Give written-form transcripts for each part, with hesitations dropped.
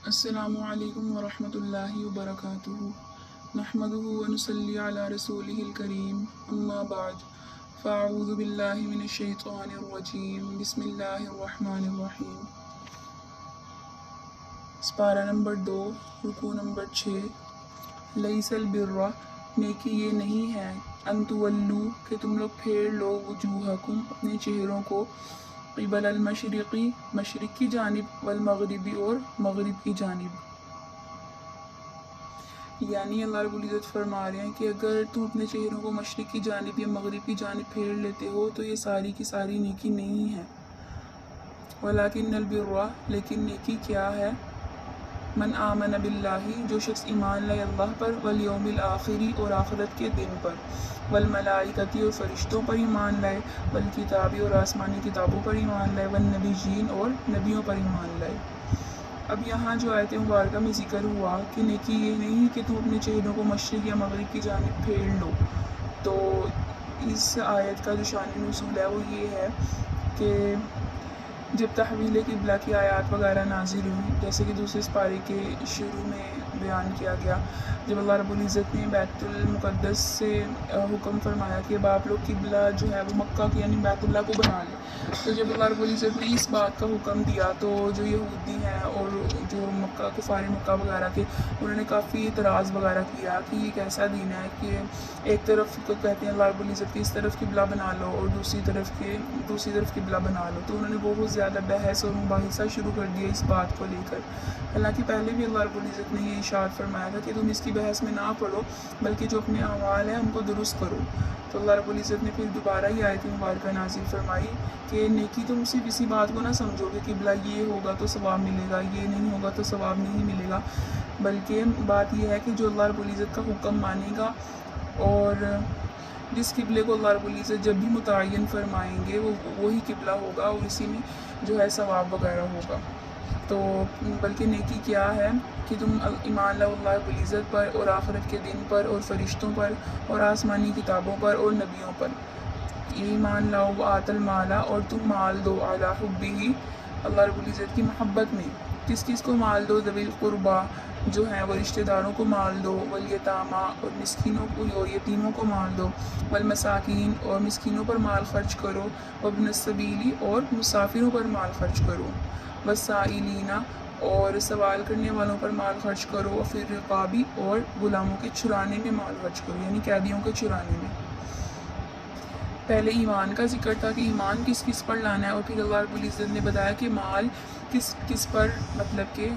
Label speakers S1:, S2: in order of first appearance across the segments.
S1: السلام علیکم ورحمۃ اللہ وبرکاتہ نحمدہ ونصلی علی رسولہ الکریم اما بعد فاعوذ باللہ من الشیطان الرجیم بسم اللہ الرحمن الرحیم۔ سپارہ نمبر 2 رکوع نمبر 6۔ لیس البر نیکی یہ نہیں ہے ان تولو کہ تم لوگ پھیر لو وجوہکم اپنے چہروں کو قبل المشرقی مشرق کی جانب والمغربی اور مغرب کی جانب، یعنی اللہ رب العزت فرما رہے ہیں کہ اگر تم اپنے چہروں کو مشرق کی جانب یا مغرب کی جانب پھیر لیتے ہو تو یہ ساری کی ساری نیکی نہیں ہے۔ ولیکن البر لیکن نیکی کیا ہے؟ من آمن باللہ جو شخص ایمان لائے اللہ پر، والیوم الآخری اور آخرت کے دن پر، والملائکتی اور فرشتوں پر ایمان لائے، والکتابی اور آسمانی کتابوں پر ایمان لائے، والنبیین اور نبیوں پر ایمان لائے۔ اب یہاں جو آیت مبارکہ میں ذکر ہوا کہ نیکی یہ نہیں کہ تم اپنے چہروں کو مشرق یا مغرب کی جانب پھیر لو، تو اس آیت کا جو شان نزول ہے وہ یہ ہے کہ جب تحویل قبلہ کی آیات وغیرہ نازل ہوئی، جیسے کہ دوسرے سپارے کے شروع میں بیان کیا گیا، جب اللہ رب العزت نے بیت المقدس سے حکم فرمایا کہ اب آپ لوگ قبلہ جو ہے وہ مکہ کی یعنی بیت اللہ کو بنا لیں، تو جب اللہ رب العزت نے اس بات کا حکم دیا تو جو یہودی ہیں اور جو مکہ کفار مکہ وغیرہ کے انہوں نے کافی اعتراض وغیرہ کیا کہ یہ کیسا دین ہے کہ ایک طرف کو کہتے ہیں اللہ رب العزت کی اس طرف قبلہ بنا لو اور دوسری طرف قبلہ بنا لو، تو انہوں نے بہت زیادہ بحث اور مباحثہ شروع کر دیا اس بات کو لے کر۔ حالانکہ پہلے بھی اللہ رب العزت نے یہ ارشاد فرمایا تھا کہ تم اس کی بحث میں نہ پڑو بلکہ جو اپنے اعمال ہیں ان کو درست کرو۔ تو اللہ رب العزت نے پھر دوبارہ ہی آیت مبارکہ نازل فرمائی کہ نیکی تم صرف اسی بات کو نہ سمجھو کہ قبلہ یہ ہوگا تو ثواب ملے گا، یہ نہیں ہوگا تو ثواب نہیں ملے گا، بلکہ بات یہ ہے کہ جو اللہ رب العزت کا حکم مانے گا اور جس قبلے کو اللہ رب العزت جب بھی متعین فرمائیں گے وہ وہی قبلہ ہوگا اور اسی میں جو ہے ثواب وغیرہ ہوگا۔ تو بلکہ نیکی کیا ہے کہ تم ایمان لاؤ اللہ رب العزت پر اور آخرت کے دن پر اور فرشتوں پر اور آسمانی کتابوں پر اور نبیوں پر، ایمان لاؤ وآت المالا اور تم مال دو علی حبہ اللہ رب العزت کی محبت میں، کس کو مال دو؟ ذوی القربا جو ہیں وہ رشتہ داروں کو مال دو، والیتاما اور مسکینوں کو اور یتیموں کو مال دو، والمساکین اور مسکینوں پر مال خرچ کرو، وابن السبیلی اور مسافروں پر مال خرچ کرو، والسائلین اور سوال کرنے والوں پر مال خرچ کرو، اور پھر رقابی اور غلاموں کے چھرانے میں مال خرچ کرو یعنی قیدیوں کے چھرانے میں۔ پہلے ایمان کا ذکر تھا کہ ایمان کس پر لانا ہے، اور پھر اللہ رب العزت نے بتایا کہ مال کس پر، مطلب کہ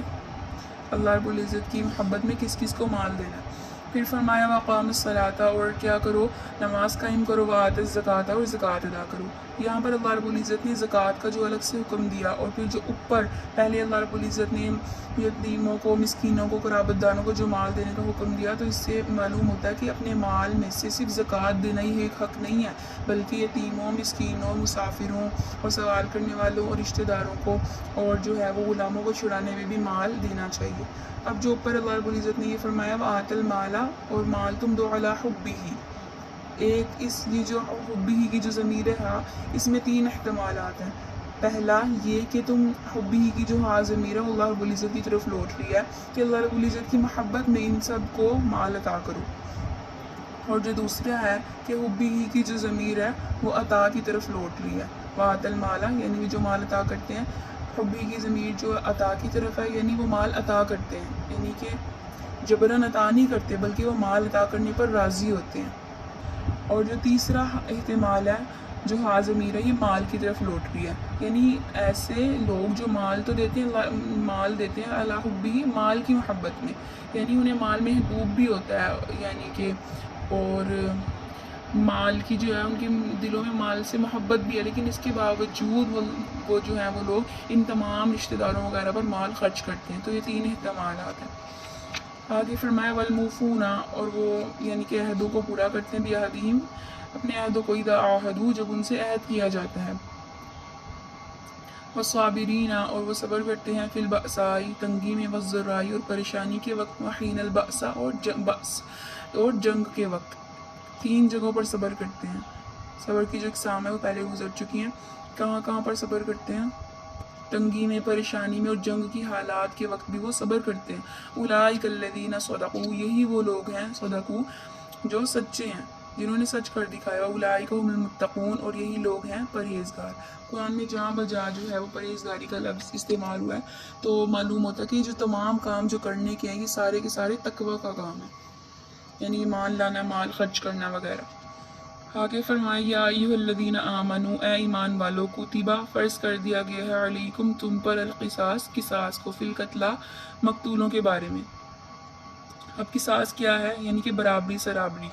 S1: اللہ رب العزت کی محبت میں کس کو مال دینا ہے۔ پھر فرمایا وقام الصلاۃ اور کیا کرو؟ نماز قائم کرو، وآت الزکوٰۃ اور زکوٰۃ ادا کرو۔ یہاں پر اللہ رب العزت نے زکوٰۃ کا جو الگ سے حکم دیا، اور پھر جو اوپر پہلے اللہ رب العزت نے یتیموں کو، مسکینوں کو، قرابت داروں کو جو مال دینے کا حکم دیا، تو اس سے معلوم ہوتا ہے کہ اپنے مال میں سے صرف زکوٰۃ دینا ہی ایک حق نہیں ہے، بلکہ یتیموں، مسکینوں، مسافروں اور سوال کرنے والوں اور رشتہ داروں کو اور جو ہے وہ غلاموں کو چھڑانے میں بھی مال دینا چاہیے۔ اب جو اوپر اللہ رب العزت نے یہ فرمایا وآت المالا اور مال تم دو علی حبہ، ایک یہ جو حبہ کی جو ضمیر ہے اس میں 3 احتمالات ہیں۔ پہلا یہ کہ تم حبہ کی جو ضمیر ہے اللہ رب العزت کی طرف لوٹ رہی ہے کہ اللہ رب العزت کی محبت میں ان سب کو مال عطا کرو، اور جو دوسرا ہے کہ حبہ کی جو ضمیر ہے وہ عطا کی طرف لوٹ رہی ہے، وآت المالا یعنی جو مال عطا کرتے ہیں، حبہ کی ضمیر جو عطا کی طرف ہے یعنی وہ مال عطا کرتے ہیں، یعنی کہ جبراً عطا نہیں کرتے بلکہ وہ مال عطا کرنے پر راضی ہوتے ہیں۔ اور جو تیسرا احتمال ہے جو ضمیر ہے یہ مال کی طرف لوٹ رہی ہے، یعنی ایسے لوگ جو مال تو دیتے ہیں، مال دیتے ہیں علی حبہ مال کی محبت میں، یعنی انہیں مال محبوب بھی ہوتا ہے، یعنی کہ اور مال کی جو ہے ان کے دلوں میں مال سے محبت بھی ہے، لیکن اس کے باوجود وہ جو ہیں وہ لوگ ان تمام رشتہ داروں وغیرہ پر مال خرچ کرتے ہیں۔ تو یہ 3 احتمالات ہیں۔ آگے فرمایا والموفون اور وہ یعنی کہ عہدوں کو پورا کرتے ہیں، بعہدہم اپنے عہدوں کو، اذا عاہدوا جب ان سے عہد کیا جاتا ہے، والصابرین اور وہ صبر کرتے ہیں، فی البأساء تنگی میں، والضراء اور پریشانی کے وقت، وحین البأس اور جنگ کے وقت، 3 جگہوں پر صبر کرتے ہیں۔ صبر کی جو اقسام ہے وہ پہلے گزر چکی ہیں، کہاں پر صبر کرتے ہیں؟ تنگی میں، پریشانی میں اور جنگ کی حالات کے وقت بھی وہ صبر کرتے ہیں۔ اولئک الذین صدقوا، یہی وہ لوگ ہیں صدقوا جو سچے ہیں، جنہوں نے سچ کر دکھایا۔ اولئک هم المتقون، اور یہی لوگ ہیں پرہیزگار۔ قرآن میں جہاں بجا جو ہے وہ پرہیزگاری کا لفظ استعمال ہوا ہے، تو معلوم ہوتا ہے کہ جو تمام کام جو کرنے کے ہیں یہ سارے کے سارے تقوی کا کام ہے، یعنی ایمان لانا، مال خرچ کرنا وغیرہ۔ آگے فرمایا یا ایھا الذین آمنوا، اے ایمان والو، کتبہ فرض کر دیا گیا ہے، علیکم تم پر، القصاص قصاص کو، فی القتلی مقتولوں کے بارے میں۔ اب قصاص کیا ہے؟ یعنی کہ برابری سرابری،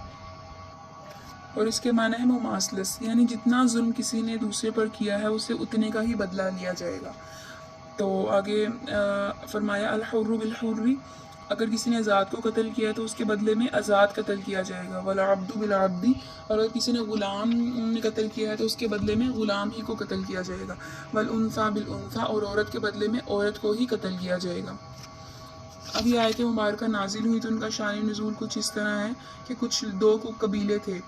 S1: اور اس کے معنی ہے مماثلت، یعنی جتنا ظلم کسی نے دوسرے پر کیا ہے اسے اتنے کا ہی بدلہ لیا جائے گا۔ تو آگے فرمایا الحر بالحر، اگر کسی نے آزاد کو قتل کیا تو اس کے بدلے میں آزاد قتل کیا جائے گا۔ والعبد بالعبد، اور اگر کسی نے غلام نے قتل کیا ہے تو اس کے بدلے میں غلام ہی کو قتل کیا جائے گا۔ والانثی بالانثی، اور عورت کے بدلے میں عورت کو ہی قتل کیا جائے گا۔ اب یہ آیت مبارکہ نازل ہوئی تو ان کا شان نزول کچھ اس طرح ہے کہ کچھ دو قبیلے تھے،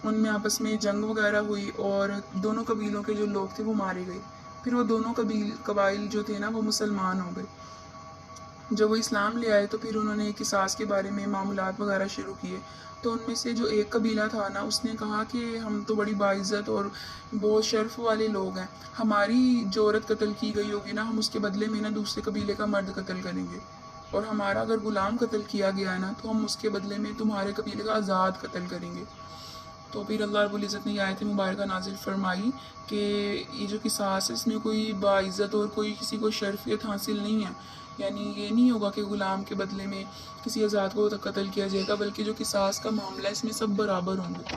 S1: ان میں آپس میں جنگ وغیرہ ہوئی اور دونوں قبیلوں کے جو لوگ تھے وہ مارے گئے۔ پھر وہ دونوں قبائل جو تھے نا وہ مسلمان ہو گئے۔ جب وہ اسلام لے آئے تو پھر انہوں نے قصاص کے بارے میں معاملات وغیرہ شروع کیے، تو ان میں سے جو ایک قبیلہ تھا نا اس نے کہا کہ ہم تو بڑی باعزت اور بہت شرف والے لوگ ہیں، ہماری جو عورت قتل کی گئی ہوگی نا ہم اس کے بدلے میں نا دوسرے قبیلے کا مرد قتل کریں گے، اور ہمارا اگر غلام قتل کیا گیا ہے نا تو ہم اس کے بدلے میں تمہارے قبیلے کا آزاد قتل کریں گے۔ تو پھر اللہ رب العزت نے یہ آیت مبارکہ نازل فرمائی کہ یہ جو قصاص ہے اس میں کوئی باعزت اور کوئی کسی کو شرفیت حاصل نہیں ہے، یعنی یہ نہیں ہوگا کہ غلام کے بدلے میں کسی آزاد کو قتل کیا جائے گا، بلکہ جو قصاص کا معاملہ ہے اس میں سب برابر ہوں گے،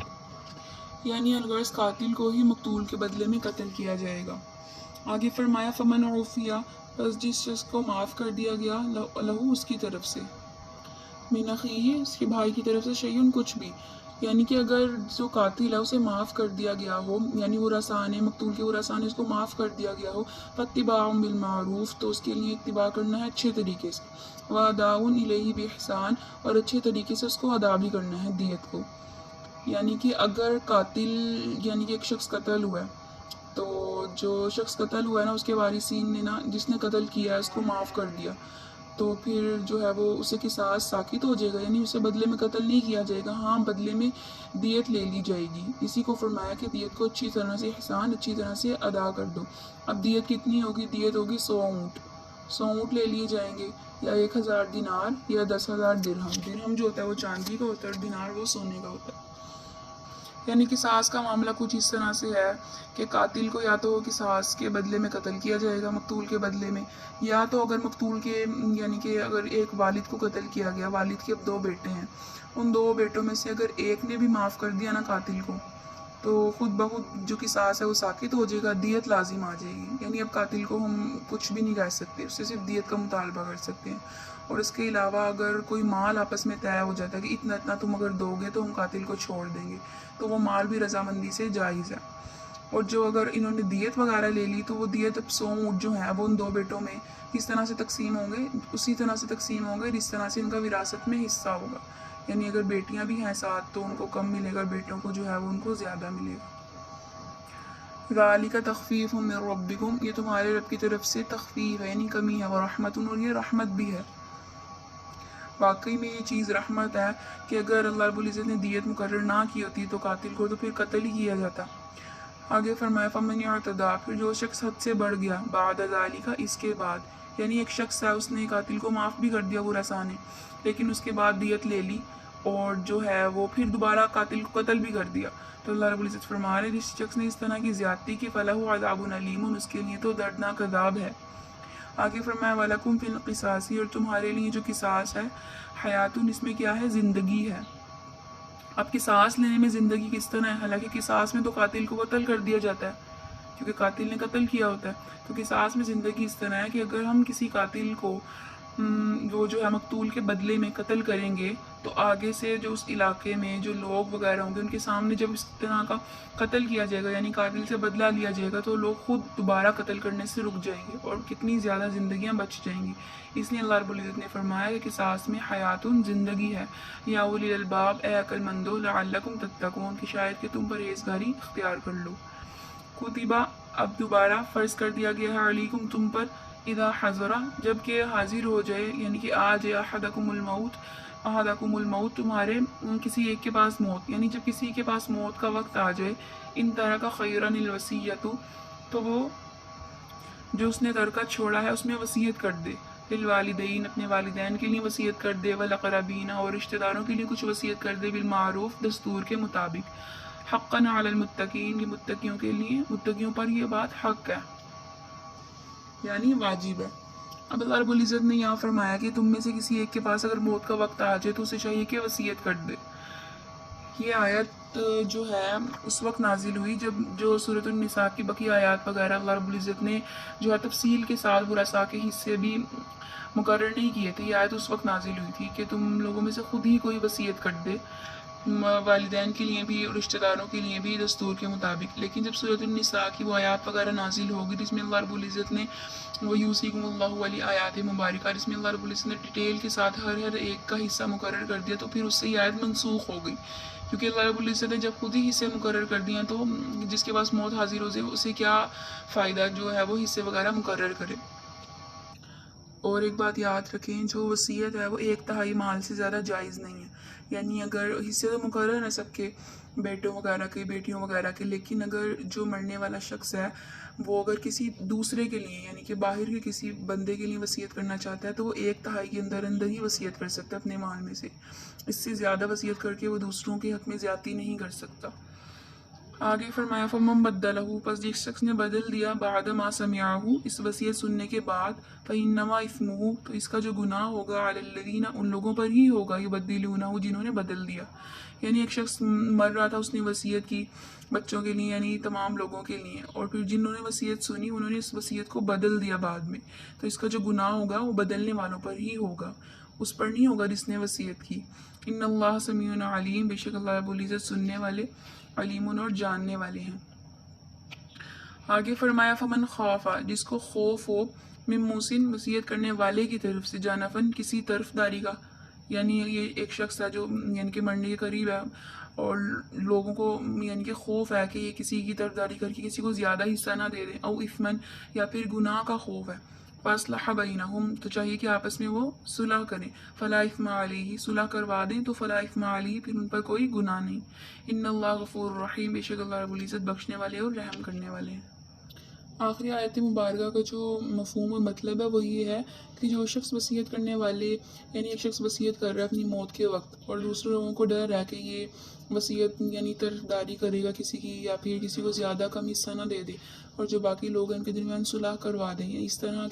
S1: یعنی الغرض قاتل کو ہی مقتول کے بدلے میں قتل کیا جائے گا۔ آگے فرمایا فمن عفیا، بس جس شخص کو معاف کر دیا گیا، لہو اس کی طرف سے، من اخیہ اس کے بھائی کی طرف سے، شیئن کچھ بھی، یعنی کہ اگر جو قاتل ہے اسے معاف کر دیا گیا ہو، یعنی ورثاء نے، مقتول کے ورثاء نے اس کو معاف کر دیا گیا ہو، فاتباع بالمعروف، تو اس کے لیے اتباع کرنا ہے اچھے طریقے سے، واداء الیہ باحسان، اور اچھے طریقے سے اس کو ادا بھی کرنا ہے دیت کو، یعنی کہ اگر قاتل، یعنی کہ ایک شخص قتل ہوا ہے تو جو شخص قتل ہوا ہے نا اس کے وارثین نے نا جس نے قتل کیا ہے اس کو معاف کر دیا، تو پھر جو ہے وہ اسے قصاص ساقط ہو جائے گا، یعنی اسے بدلے میں قتل نہیں کیا جائے گا، ہاں بدلے میں دیت لے لی جائے گی۔ اسی کو فرمایا کہ دیت کو اچھی طرح سے احسان، اچھی طرح سے ادا کر دو۔ اب دیت کتنی ہوگی؟ دیت ہوگی 100 اونٹ، 100 اونٹ لے لیے جائیں گے، یا 1000 دینار، یا 10,000 درہم۔ درہم جو ہوتا ہے وہ چاندی کا ہوتا ہے اور دینار وہ سونے کا ہوتا ہے۔ یعنی قصاص کا معاملہ کچھ اس طرح سے ہے کہ قاتل کو یا تو قصاص کے بدلے میں قتل کیا جائے گا مقتول کے بدلے میں، یا تو اگر مقتول کے، یعنی کہ اگر ایک والد کو قتل کیا گیا، والد کے اب 2 بیٹے ہیں، ان 2 بیٹوں میں سے اگر ایک نے بھی معاف کر دیا نا قاتل کو تو خود بخود جو قصاص ہے وہ ساقط ہو جائے گا، دیت لازم آ جائے گی، یعنی اب قاتل کو ہم کچھ بھی نہیں کہہ سکتے، اس سے صرف دیت کا مطالبہ کر سکتے ہیں۔ اور اس کے علاوہ اگر کوئی مال آپس میں طے ہو جاتا ہے کہ اتنا اتنا تم اگر دو گے تو ہم قاتل کو چھوڑ دیں گے، تو وہ مال بھی رضامندی سے جائز ہے۔ اور جو اگر انہوں نے دیت وغیرہ لے لی تو وہ دیت اب 100 اونٹ جو ہیں وہ ان 2 بیٹوں میں کس طرح سے تقسیم ہوں گے؟ اسی طرح سے تقسیم ہوں گے جس طرح سے ان کا وراثت میں حصہ ہوگا، یعنی اگر بیٹیاں بھی ہیں ساتھ تو ان کو کم ملے گا، بیٹوں کو جو ہے وہ ان کو زیادہ ملے گا۔ ذالک تخفیف من ربکم، یہ تمہارے رب کی طرف سے تخفیف ہے، یعنی کمی ہے، ورحمت، اور یہ رحمت بھی ہے۔ واقعی میں یہ چیز رحمت ہے کہ اگر اللہ رب العزت نے دیت مقرر نہ کی ہوتی تو قاتل کو تو پھر قتل ہی کیا جاتا۔ آگے فرمایا فمن اعتدی، پھر جو شخص حد سے بڑھ گیا، بعد ذالک، اس کے بعد، یعنی ایک شخص ہے اس نے قاتل کو معاف بھی کر دیا ورثاء نے، لیکن اس کے بعد دیت لے لی اور جو ہے وہ پھر دوبارہ قاتل کو قتل بھی کر دیا، تو اللہ رب العزت فرما رہے جس شخص نے اس طرح کی زیادتی کی فلہ عذاب علیم، اس کے لیے تو دردناک عذاب ہے۔ آگے فرمایا وَلَكُمْ فِي الْقِصَاصِ، اور تمہارے لیے جو قصاص ہے، حیاتن، اس میں کیا ہے؟ زندگی ہے۔ اب قصاص لینے میں زندگی کس طرح ہے؟ حالانکہ قصاص میں تو قاتل کو قتل کر دیا جاتا ہے کیونکہ قاتل نے قتل کیا ہوتا ہے، تو قصاص میں زندگی اس طرح ہے کہ اگر ہم کسی قاتل کو وہ جو ہے مقتول کے بدلے میں قتل کریں گے تو آگے سے جو اس علاقے میں جو لوگ وغیرہ ہوں گے ان کے سامنے جب اس طرح کا قتل کیا جائے گا، یعنی قاتل سے بدلہ لیا جائے گا، تو لوگ خود دوبارہ قتل کرنے سے رک جائیں گے اور کتنی زیادہ زندگیاں بچ جائیں گی۔ اس لیے اللہ رب العزت نے فرمایا کہ قصاص میں حیاتن، زندگی ہے، یا اولی الالباب، اے عقل مندو، لعلکم تتقون، کہ شاید کہ تم پرہیزگاری اختیار کر لو۔ کتبہ اب دوبارہ فرض کر دیا گیا ہے علیکم تم پر، اذا حضرا جب کہ حاضر ہو جائے، یعنی کہ آ جائے احدکم الموت تمہارے کسی ایک کے پاس موت، یعنی جب کسی کے پاس موت کا وقت آ جائے، ان طرح کا خیرن الوصیت تو وہ جو اس نے ترکہ چھوڑا ہے اس میں وصیت کر دے، للوالدین اپنے والدین کے لیے وصیت کر دے، والاقربین اور رشتہ داروں کے لیے کچھ وصیت کر دے، بالمعروف دستور کے مطابق، حقا علی المتقین یہ متقیوں کے لیے، متقیوں پر یہ بات حق ہے، یعنی واجب ہے۔ اب اللہ رب العزت نے یہاں فرمایا کہ تم میں سے کسی ایک کے پاس اگر موت کا وقت آ جائے تو اسے چاہیے کہ وصیت کر دے۔ یہ آیت جو ہے اس وقت نازل ہوئی جب جو سورۃ النساء کی بقیہ آیات وغیرہ اللہ رب العزت نے جو ہے تفصیل کے ساتھ ورثاء کے حصے بھی مقرر نہیں کیے تھے، یہ آیت اس وقت نازل ہوئی تھی کہ تم لوگوں میں سے خود ہی کوئی وصیت کر دے، والدین کے لیے بھی رشتہ داروں کے لیے بھی دستور کے مطابق۔ لیکن جب سورۃ النساء کی وہ آیات وغیرہ نازل ہوگی جس میں اللہ رب العزت نے وہ یوصیکم اللہ والی آیات مبارکہ جس میں اللہ رب العزت نے ڈیٹیل کے ساتھ ہر ایک کا حصہ مقرر کر دیا، تو پھر اس سے یہ آیت منسوخ ہو گئی، کیونکہ اللہ رب العزت نے جب خود ہی حصے مقرر کر دیے تو جس کے پاس موت حاضر ہو جائے اسے کیا فائدہ جو ہے وہ حصے وغیرہ مقرر کرے۔ اور ایک بات یاد رکھیں، جو وصیت ہے وہ 1/3 مال سے زیادہ جائز نہیں ہے، یعنی اگر حصے تو مقرر ہیں سب کے، بیٹوں وغیرہ کے، بیٹیوں وغیرہ کے، لیکن اگر جو مرنے والا شخص ہے وہ اگر کسی دوسرے کے لیے یعنی کہ باہر کے کسی بندے کے لیے وصیت کرنا چاہتا ہے تو وہ 1/3 کے اندر ہی وصیت کر سکتا ہے اپنے مال میں سے، اس سے زیادہ وصیت کر کے وہ دوسروں کے حق میں زیادتی نہیں کر سکتا۔ آگے فرمایا فمن بدلہ پس جس شخص نے بدل دیا بعد ما سمعہ اس وصیت سننے کے بعد، فإنما اثمہ تو اس کا جو گناہ ہوگا علی الذین ان لوگوں پر ہی ہوگا یبدلونہ جنہوں نے بدل دیا، یعنی ایک شخص مر رہا تھا اس نے وصیت کی بچوں کے لیے یعنی تمام لوگوں کے لیے، اور پھر جنہوں نے وصیت سنی انہوں نے اس وصیت کو بدل دیا بعد میں، تو اس کا جو گناہ ہوگا وہ بدلنے والوں پر ہی ہوگا، اس پر نہیں ہوگا جس نے وصیت کی۔ ان اللہ سمیع علیم بے شک اللہ رب العزت سننے والے، علیم اور جاننے والے ہیں۔ آگے فرمایا فمن خوفا جس کو خوف ہو، من موسن وصیت کرنے والے کی طرف سے، جانفن کسی طرف داری کا، یعنی یہ ایک شخص ہے جو یعنی کہ مرنے کے قریب ہے اور لوگوں کو یعنی کہ خوف ہے کہ یہ کسی کی طرف داری کر کے کسی کو زیادہ حصہ نہ دے دیں، او اثمن یا پھر گناہ کا خوف ہے، فاصلح بینہم تو چاہیے کہ آپس میں وہ صلح کریں، فلا اثم علیہ صلح کروا دیں تو فلا اثم علیہ پھر ان پر کوئی گناہ نہیں، ان اللہ غفور رحیم بے شک اللہ رب العزت بخشنے والے اور رحم کرنے والے ہیں۔ آخری آیت مبارکہ کا جو مفہوم و مطلب ہے وہ یہ ہے کہ جو شخص وصیت کرنے والے یعنی ایک شخص وصیت کر رہا ہے اپنی موت کے وقت اور دوسرے لوگوں کو ڈر ہے کہ یہ وصیت یعنی طرفداری کرے گا کسی کی یا پھر کسی کو زیادہ کم حصہ نہ دے دے، اور جو باقی لوگ ہیں ان کے درمیان صلح کروا دیں، اس طرح